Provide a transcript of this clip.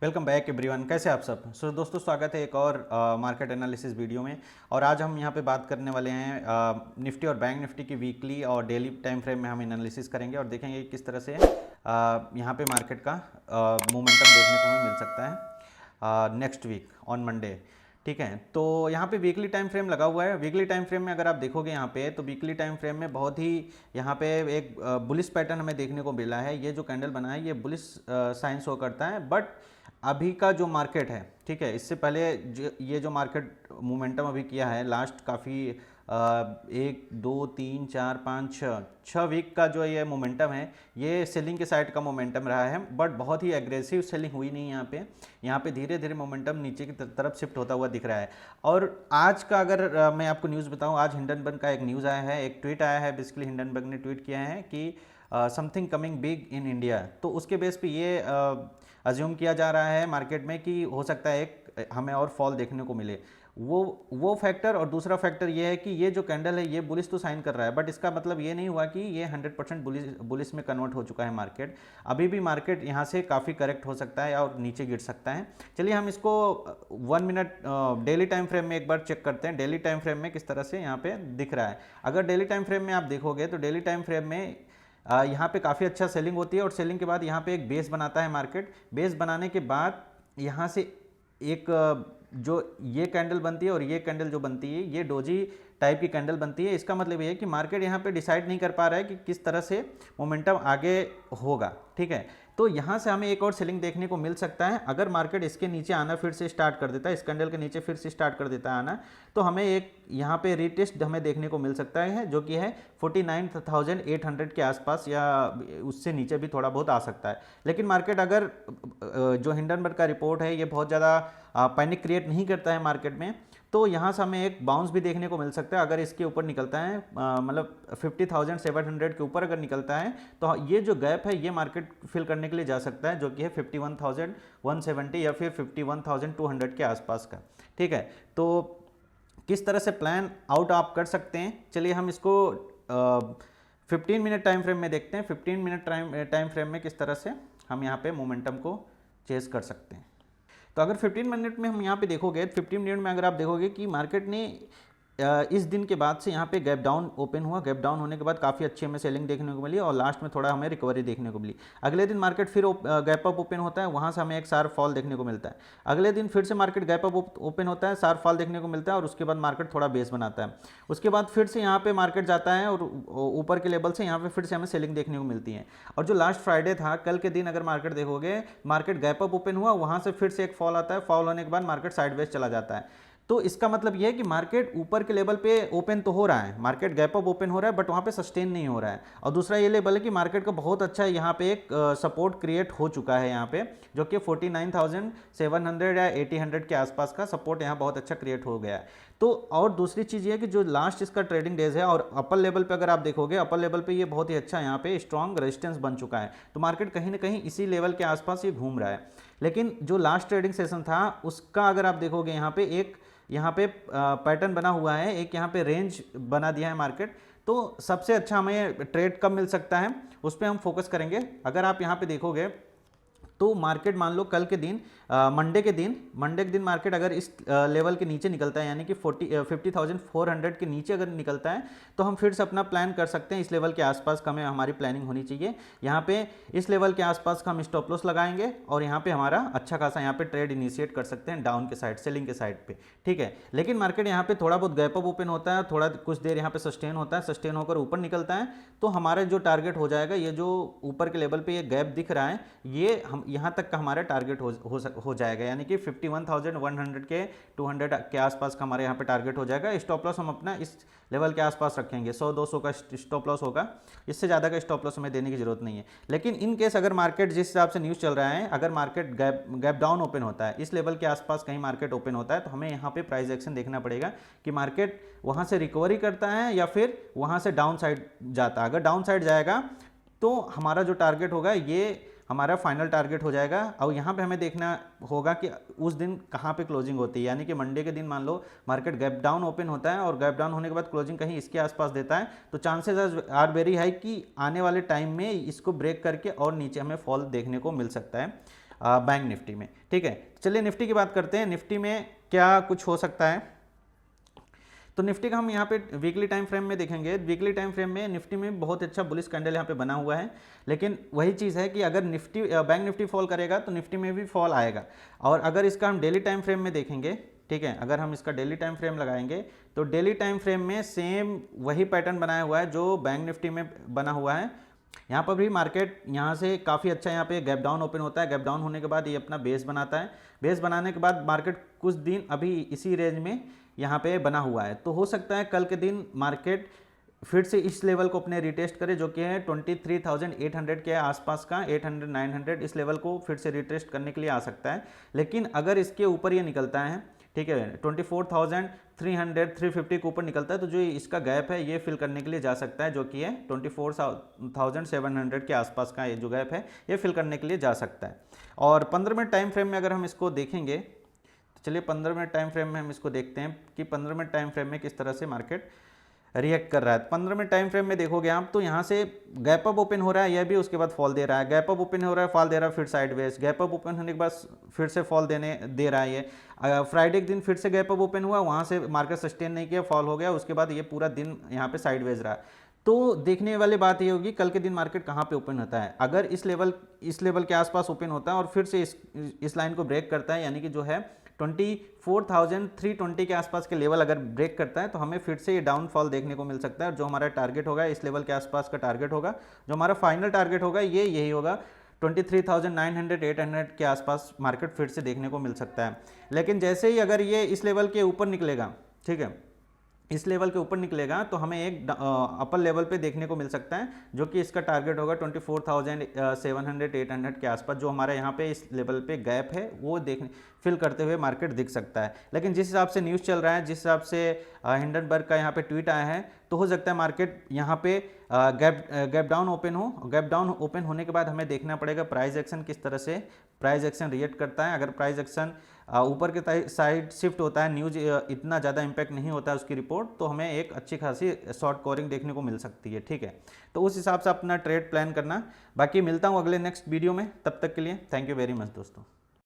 Welcome back everyone. कैसे आप सब। दोस्तों स्वागत है एक और मार्केट एनालिसिस वीडियो में। और आज हम यहाँ पे बात करने वाले हैं निफ्टी और बैंक निफ्टी की वीकली और डेली टाइम फ्रेम में हम एनालिसिस करेंगे और देखेंगे किस तरह से यहाँ पे मार्केट का मोमेंटम देखने को हमें मिल सकता है नेक्स्ट वीक ऑन मंडे। ठीक है, तो यहाँ पे वीकली टाइम फ्रेम लगा हुआ है। वीकली टाइम फ्रेम में अगर आप देखोगे यहाँ पे, तो वीकली टाइम फ्रेम में बहुत ही यहाँ पे एक बुलिश पैटर्न हमें देखने को मिला है। ये जो कैंडल बना है ये बुलिश साइन शो करता है। बट अभी का जो मार्केट है, ठीक है, इससे पहले ये जो मार्केट मोमेंटम अभी किया है लास्ट काफ़ी 1 2 3 4 5 6 वीक का जो ये मोमेंटम है, ये सेलिंग के साइड का मोमेंटम रहा है। बट बहुत ही एग्रेसिव सेलिंग हुई नहीं यहाँ पे धीरे धीरे मोमेंटम नीचे की तरफ शिफ्ट होता हुआ दिख रहा है। और आज का अगर मैं आपको न्यूज़ बताऊं, आज हिंडनबर्ग का एक न्यूज़ आया है, एक ट्वीट आया है। बेसिकली हिंडनबर्ग ने ट्वीट किया है कि something coming big in India. तो उसके बेस पे ये अज्यूम किया जा रहा है मार्केट में कि हो सकता है एक हमें और फॉल देखने को मिले। वो फैक्टर, और दूसरा फैक्टर ये है कि ये जो कैंडल है ये बुलिश तो साइन कर रहा है, बट इसका मतलब ये नहीं हुआ कि ये 100% बुलिश में कन्वर्ट हो चुका है मार्केट। अभी भी मार्केट यहाँ से काफ़ी करेक्ट हो सकता है और नीचे गिर सकता है। चलिए हम इसको 1 मिनट डेली टाइम फ्रेम में एक बार चेक करते हैं, डेली टाइम फ्रेम में किस तरह से यहाँ पे दिख रहा है। अगर डेली टाइम फ्रेम में आप देखोगे तो डेली टाइम फ्रेम में यहाँ पे काफ़ी अच्छा सेलिंग होती है और सेलिंग के बाद यहाँ पे एक बेस बनाता है मार्केट। बेस बनाने के बाद यहाँ से एक जो ये कैंडल बनती है और ये कैंडल जो बनती है, ये डोजी टाइप की कैंडल बनती है। इसका मतलब ये है कि मार्केट यहाँ पे डिसाइड नहीं कर पा रहा है कि किस तरह से मोमेंटम आगे होगा। ठीक है, तो यहाँ से हमें एक और सेलिंग देखने को मिल सकता है। अगर मार्केट इसके नीचे आना फिर से स्टार्ट कर देता है, इस कैंडल के नीचे फिर से स्टार्ट कर देता है आना, तो हमें एक यहाँ पे रीटेस्ट हमें देखने को मिल सकता है, जो कि है 49,800 के आसपास, या उससे नीचे भी थोड़ा बहुत आ सकता है। लेकिन मार्केट अगर जो हिंडनबर्ग का रिपोर्ट है ये बहुत ज़्यादा पैनिक क्रिएट नहीं करता है मार्केट में, तो यहाँ से हमें एक बाउंस भी देखने को मिल सकता है। अगर इसके ऊपर निकलता है मतलब 50,700 के ऊपर अगर निकलता है, तो ये जो गैप है ये मार्केट फिल करने के लिए जा सकता है, जो कि है 51,170 या फिर 51,200 के आसपास का। ठीक है, तो किस तरह से प्लान आउट आप कर सकते हैं, चलिए हम इसको 15 मिनट टाइम फ्रेम में देखते हैं। 15 मिनट टाइम फ्रेम में किस तरह से हम यहाँ पे मोमेंटम को चेस कर सकते हैं। तो अगर 15 मिनट में हम यहाँ पे देखोगे, 15 मिनट में अगर आप देखोगे कि मार्केट ने इस दिन के बाद से यहाँ पे गैप डाउन ओपन हुआ। गैप डाउन होने के बाद काफ़ी अच्छी हमें सेलिंग देखने को मिली और लास्ट में थोड़ा हमें रिकवरी देखने को मिली। अगले दिन मार्केट फिर गैप अप ओपन होता है, वहाँ से हमें एक शार्प फॉल देखने को मिलता है। अगले दिन फिर से मार्केट गैप अप ओपन होता है, शार्प फॉल देखने को मिलता है और उसके बाद मार्केट थोड़ा बेस बनाता है। उसके बाद फिर से यहाँ पे मार्केट जाता है और ऊपर के लेवल से यहाँ पे फिर से हमें सेलिंग देखने को मिलती है। और जो लास्ट फ्राइडे था, कल के दिन अगर मार्केट देखोगे, मार्केट गैप अप ओपन हुआ, वहाँ से फिर से एक फॉल आता है। फॉल होने के बाद मार्केट साइडवेज चला जाता है। तो इसका मतलब यह है कि मार्केट ऊपर के लेवल पे ओपन तो हो रहा है, मार्केट गैप अप ओपन हो रहा है, बट वहाँ पे सस्टेन नहीं हो रहा है। और दूसरा ये लेवल है कि मार्केट का बहुत अच्छा यहाँ पे एक सपोर्ट क्रिएट हो चुका है यहाँ पे, जो कि 49,700 या 80,000 के आसपास का सपोर्ट यहाँ बहुत अच्छा क्रिएट हो गया है। तो और दूसरी चीज़ ये है कि जो लास्ट इसका ट्रेडिंग डेज है, और अपर लेवल पे अगर आप देखोगे, अपर लेवल पे ये बहुत ही अच्छा यहाँ पे स्ट्रॉन्ग रेजिस्टेंस बन चुका है। तो मार्केट कहीं ना कहीं इसी लेवल के आसपास ये घूम रहा है। लेकिन जो लास्ट ट्रेडिंग सेशन था उसका अगर आप देखोगे, यहाँ पे पैटर्न बना हुआ है, एक यहाँ पे रेंज बना दिया है मार्केट। तो सबसे अच्छा हमें ट्रेड कब मिल सकता है उस पर हम फोकस करेंगे। अगर आप यहाँ पे देखोगे तो मार्केट मान लो कल के दिन मंडे के दिन मार्केट अगर इस लेवल के नीचे निकलता है, यानी कि 50,400 के नीचे अगर निकलता है, तो हम फिर से अपना प्लान कर सकते हैं। इस लेवल के आसपास का हमें हमारी प्लानिंग होनी चाहिए। यहाँ पे इस लेवल के आसपास का हम स्टॉप लॉस लगाएंगे और यहाँ पे हमारा अच्छा खासा यहाँ पे ट्रेड इनिशिएट कर सकते हैं डाउन के साइड, सेलिंग के साइड पे। ठीक है, लेकिन मार्केट यहाँ पे थोड़ा बहुत गैप अप ओपन होता है, थोड़ा कुछ देर यहाँ पे सस्टेन होता है, सस्टेन होकर ऊपर निकलता है, तो हमारा जो टारगेट हो जाएगा, ये जो ऊपर के लेवल पे ये गैप दिख रहा है, ये हम यहाँ तक का हमारा टारगेट हो जाएगा, यानी कि 51,100 के 200 के आसपास का हमारे यहाँ पे टारगेट हो जाएगा। स्टॉप लॉस हम अपना इस लेवल के आसपास रखेंगे, 100-200 का स्टॉप लॉस होगा, इससे ज़्यादा का स्टॉप लॉस हमें देने की जरूरत नहीं है। लेकिन इन केस अगर मार्केट जिस हिसाब से न्यूज़ चल रहा है, अगर मार्केट गैप डाउन ओपन होता है, इस लेवल के आसपास कहीं मार्केट ओपन होता है, तो हमें यहाँ पे प्राइस एक्शन देखना पड़ेगा कि मार्केट वहाँ से रिकवरी करता है या फिर वहाँ से डाउन साइड जाता है। अगर डाउन साइड जाएगा तो हमारा जो टारगेट होगा ये हमारा फाइनल टारगेट हो जाएगा। और यहाँ पे हमें देखना होगा कि उस दिन कहाँ पे क्लोजिंग होती है, यानी कि मंडे के दिन मान लो मार्केट गैप डाउन ओपन होता है और गैप डाउन होने के बाद क्लोजिंग कहीं इसके आसपास देता है, तो चांसेस आर वेरी हाई कि आने वाले टाइम में इसको ब्रेक करके और नीचे हमें फॉल देखने को मिल सकता है। बैंक निफ्टी में। ठीक है, चलिए निफ्टी की बात करते हैं। निफ्टी में क्या कुछ हो सकता है, तो निफ्टी का हम यहाँ पे वीकली टाइम फ्रेम में देखेंगे। वीकली टाइम फ्रेम में निफ्टी में बहुत अच्छा बुलिश कैंडल यहाँ पे बना हुआ है, लेकिन वही चीज़ है कि अगर निफ्टी बैंक निफ्टी फॉल करेगा तो निफ्टी में भी फॉल आएगा। और अगर इसका हम डेली टाइम फ्रेम में देखेंगे, ठीक है, अगर हम इसका डेली टाइम फ्रेम लगाएंगे तो डेली टाइम फ्रेम में सेम वही पैटर्न बनाया हुआ है जो बैंक निफ्टी में बना हुआ है। यहाँ पर भी मार्केट यहाँ से काफ़ी अच्छा यहाँ पे गैप डाउन ओपन होता है। गैप डाउन होने के बाद ये अपना बेस बनाता है। बेस बनाने के बाद मार्केट कुछ दिन अभी इसी रेंज में यहाँ पे बना हुआ है। तो हो सकता है कल के दिन मार्केट फिर से इस लेवल को अपने रिटेस्ट करे, जो कि है 23,800 के आसपास का, 800 900 इस लेवल को फिर से रिटेस्ट करने के लिए आ सकता है। लेकिन अगर इसके ऊपर ये निकलता है, ठीक है, 24,300 350 के ऊपर निकलता है, तो जो इसका गैप है ये फिल करने के लिए जा सकता है, जो कि है 24,700 के आसपास का ये जो गैप है ये फिल करने के लिए जा सकता है। और 15 मिनट टाइम फ्रेम में अगर हम इसको देखेंगे, तो चलिए 15 मिनट टाइम फ्रेम में हम इसको देखते हैं कि 15 मिनट टाइम फ्रेम में किस तरह से मार्केट रिएक्ट कर रहा है। 15 मिनट टाइम फ्रेम में देखोगे आप तो यहाँ से गैप अप ओपन हो रहा है, यह भी उसके बाद फॉल दे रहा है, गैप अप ओपन हो रहा है, फॉल दे रहा है, फिर साइडवेज, गैप अप ओपन होने के बाद फिर से फॉल दे रहा है। ये फ्राइडे के दिन फिर से गैप अप ओपन हुआ, वहाँ से मार्केट सस्टेन नहीं किया, फॉल हो गया, उसके बाद ये पूरा दिन यहाँ पे साइडवेज रहा। तो देखने वाली बात ये होगी कल के दिन मार्केट कहाँ पे ओपन होता है। अगर इस लेवल के आसपास ओपन होता है और फिर से इस लाइन को ब्रेक करता है, यानी कि जो है 24,320 के आसपास के लेवल अगर ब्रेक करता है, तो हमें फिर से ये डाउनफॉल देखने को मिल सकता है। जो हमारा टारगेट होगा इस लेवल के आसपास का टारगेट होगा, जो हमारा फाइनल टारगेट होगा ये यही होगा, 23,900 800 के आसपास मार्केट फिर से देखने को मिल सकता है। लेकिन जैसे ही अगर ये इस लेवल के ऊपर निकलेगा, ठीक है, इस लेवल के ऊपर निकलेगा, तो हमें एक अपर लेवल पे देखने को मिल सकता है, जो कि इसका टारगेट होगा 24,700 800 के आसपास। जो हमारे यहाँ पे इस लेवल पे गैप है वो फिल करते हुए मार्केट दिख सकता है। लेकिन जिस हिसाब से न्यूज़ चल रहा है, जिस हिसाब से हिंडनबर्ग का यहाँ पे ट्वीट आया है, तो हो सकता है मार्केट यहाँ पे गैप डाउन ओपन हो। गैप डाउन ओपन होने के बाद हमें देखना पड़ेगा प्राइस एक्शन किस तरह से प्राइस एक्शन रिएक्ट करता है। अगर प्राइस एक्शन ऊपर के साइड शिफ्ट होता है, न्यूज इतना ज़्यादा इंपैक्ट नहीं होता है उसकी रिपोर्ट, तो हमें एक अच्छी खासी शॉर्ट कवरिंग देखने को मिल सकती है। ठीक है, तो उस हिसाब से अपना ट्रेड प्लान करना। बाकी मिलता हूँ अगले नेक्स्ट वीडियो में, तब तक के लिए थैंक यू वेरी मच दोस्तों।